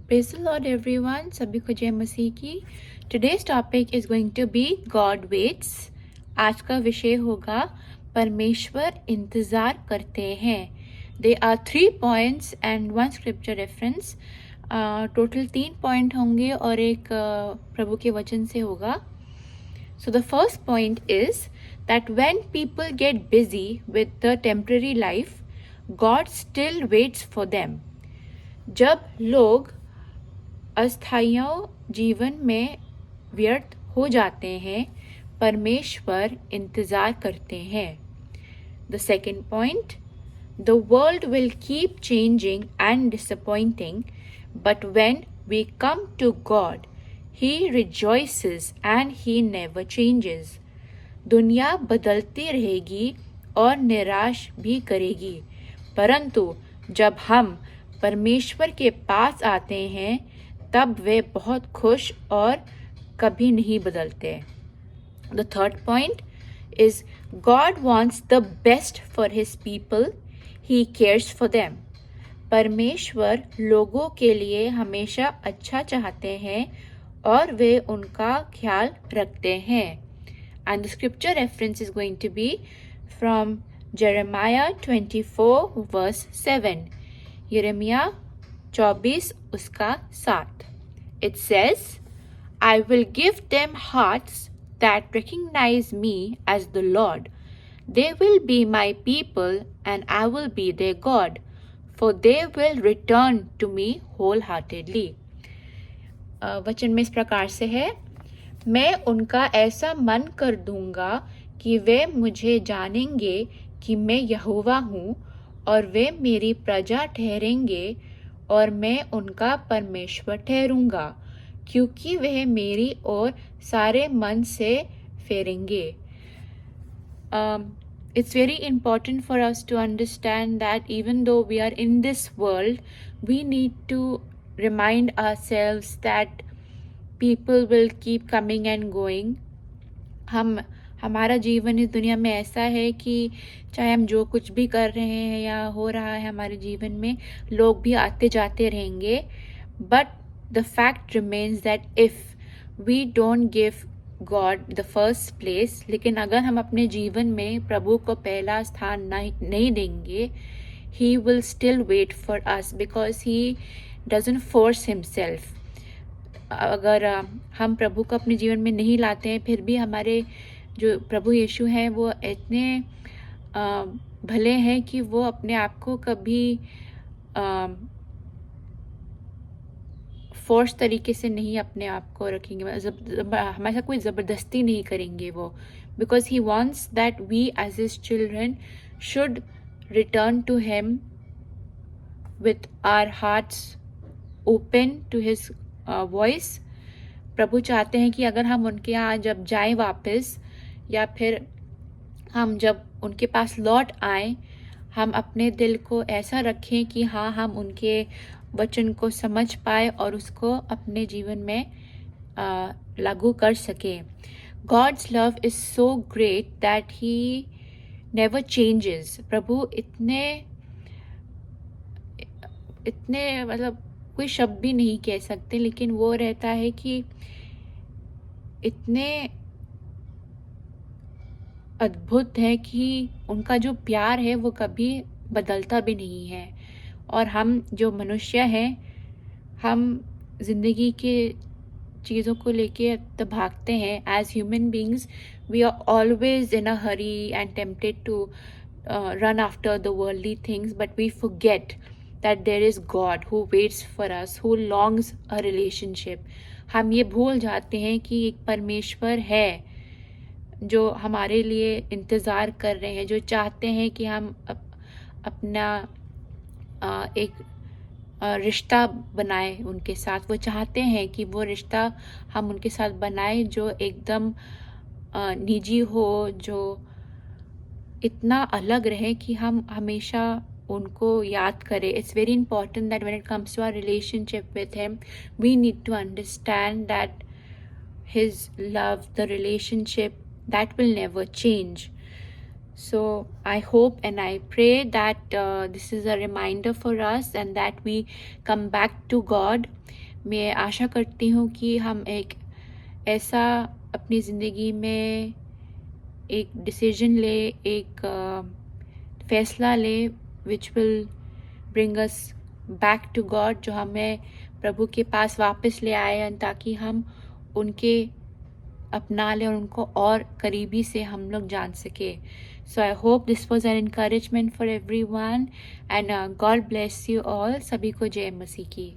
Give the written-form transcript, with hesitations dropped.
Praise the Lord everyone, सभी को जय मसीह की। Today's topic is going to be God waits. आज का विषय होगा परमेश्वर इंतज़ार करते हैं। There are 3 points and 1 scripture reference. Total 3 point होंगे और एक प्रभु के वचन से होगा। So the first point is that when people get busy with the temporary life, God still waits for them. जब लोग अस्थायी जीवन में व्यर्थ हो जाते हैं, परमेश्वर इंतज़ार करते हैं। The second point, the world will keep changing and disappointing, but when we come to God, He rejoices and He never changes. दुनिया बदलती रहेगी और निराश भी करेगी, परंतु जब हम परमेश्वर के पास आते हैं तब वे बहुत खुश और कभी नहीं बदलते। The third point is God wants the best for His people. He cares for them. परमेश्वर लोगों के लिए हमेशा अच्छा चाहते हैं और वे उनका ख्याल रखते हैं। And the scripture reference is going to be from Jeremiah 24 verse 7. यिर्मयाह 24 उसका 7. It says, I will give them hearts that recognize me as the Lord. They will be my people and I will be their God, for they will return to me wholeheartedly. वचन में इस प्रकार से है, मैं उनका ऐसा मन कर दूंगा कि वे मुझे जानेंगे कि मैं यहोवा हूँ और वे मेरी प्रजा ठहरेंगे और मैं उनका परमेश्वर ठहरूंगा, क्योंकि वह मेरी ओर सारे मन से फेरेंगे। It's very important for us to understand that even though we are in this world, we need to remind ourselves that people will keep coming and going. हमारा जीवन इस दुनिया में ऐसा है कि चाहे हम जो कुछ भी कर रहे हैं या हो रहा है हमारे जीवन में, लोग भी आते जाते रहेंगे। But the fact remains that if we don't give God the first place, लेकिन अगर हम अपने जीवन में प्रभु को पहला स्थान नहीं देंगे, he will still wait for us because he doesn't force himself. अगर हम प्रभु को अपने जीवन में नहीं लाते हैं, फिर भी हमारे जो प्रभु यीशु हैं वो इतने भले हैं कि वो अपने आप को कभी फोर्स तरीके से नहीं अपने आप को रखेंगे, हमारे साथ कोई ज़बरदस्ती नहीं करेंगे वो, because he wants that we as his children should return to him with our hearts open to his voice. प्रभु चाहते हैं कि अगर हम उनके यहाँ जब जाएं वापस, या फिर हम जब उनके पास लौट आएं, हम अपने दिल को ऐसा रखें कि हाँ, हम उनके वचन को समझ पाए और उसको अपने जीवन में लागू कर सकें। God's love is so great that He never changes. प्रभु इतने मतलब कोई शब्द भी नहीं कह सकते, लेकिन वो रहता है कि इतने अद्भुत है कि उनका जो प्यार है वो कभी बदलता भी नहीं है। और हम जो मनुष्य हैं, हम ज़िंदगी के चीज़ों को लेके तो भागते हैं। As human beings we are always in a hurry and tempted to run after the worldly things, but we forget that there is God who waits for us, who longs a relationship. हम ये भूल जाते हैं कि एक परमेश्वर है जो हमारे लिए इंतज़ार कर रहे हैं, जो चाहते हैं कि हम अपना एक रिश्ता बनाए उनके साथ। वो चाहते हैं कि वो रिश्ता हम उनके साथ बनाए जो एकदम निजी हो, जो इतना अलग रहे कि हम हमेशा उनको याद करें। It's very important that when it comes to our relationship with Him, we need to understand that His love, the relationship, that will never change. So I hope and I pray that this is a reminder for us and that we come back to God. मैं आशा करती हूँ कि हम एक ऐसा अपनी ज़िंदगी में एक डिसीजन ले, एक फैसला ले which will bring us back to God, जो हमें प्रभु के पास वापस ले आए, ताकि हम उनके अपना लें और उनको और करीबी से हम लोग जान सके. So I hope this was an encouragement for everyone and God bless you all. सभी को जय मसीह की.